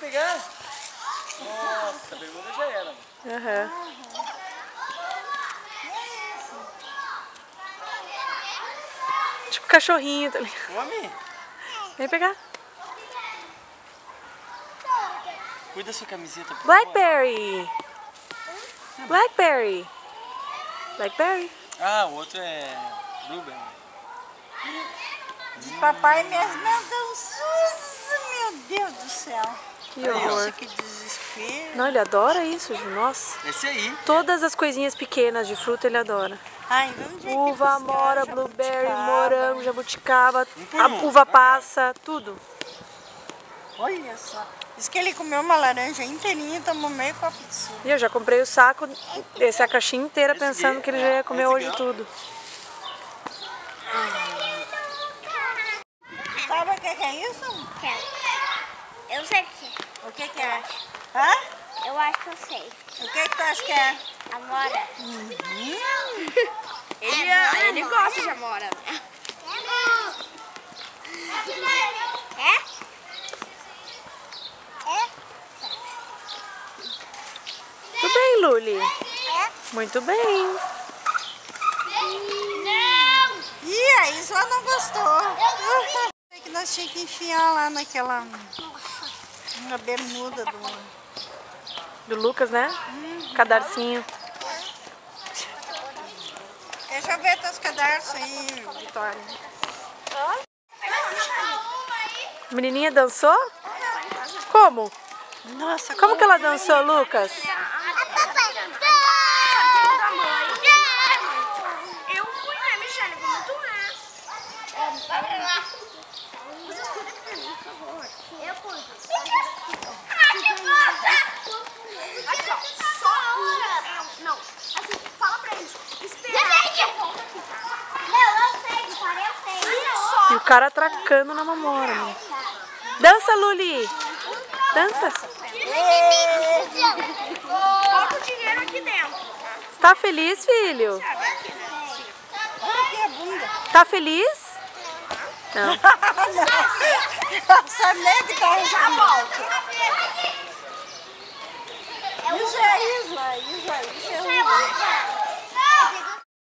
pegar? Nossa, a bermuda já era. Aham. Tipo cachorrinho, tá ligado? Come? Vem pegar. Cuida da sua camiseta, por favor. Blackberry. Blackberry. Blackberry. Ah, o outro é Blueberry. Papai mesmo dançoso, meu Deus do céu. Que horror. Nossa, que desespero. Não, ele adora isso, Ju. Nossa. Esse aí. Todas as coisinhas pequenas de fruta ele adora. Ai, vamos ver Uva, aqui amora, buscar blueberry, jabuticaba. morango, jabuticaba, por a um. uva passa, tudo. Olha só. Diz que ele comeu uma laranja inteirinha e tomou meio copo de suco. E eu já comprei o saco, a caixinha inteira, pensando que ele já ia comer hoje tudo. Sabe o que é isso? Quero. Eu sei o que é. O que é? Hã? Eu acho que eu sei. O que tu acha que é? Amora. Ele gosta de amora. É? Muito bem, Luli. Muito bem. Ih, a Isla não gostou. É que nós tínhamos que enfiar lá naquela... na bermuda Do Lucas, né? Cadarcinho. Deixa eu ver teus cadarços aí, Vitória. A menininha dançou? Como? Nossa, Como que ela dançou, Lucas? Eu fui, né, Michelle? Vamos tomar. Vocês cuidam pra mim, por favor. Eu cuido. Aqui, ó. Só não. Assim, fala pra eles. Espera. Eu volto aqui, tá? Eu sei, Vitória, eu sei. E o cara atracando na mamora. Né? Dança, Luli! Dança! Bota o dinheiro aqui dentro. Você tá feliz, filho? olha aqui a bunda. Tá feliz? Não. Nossa, nem que tá já volta. Isso é Isla, Isla, isso é Isla.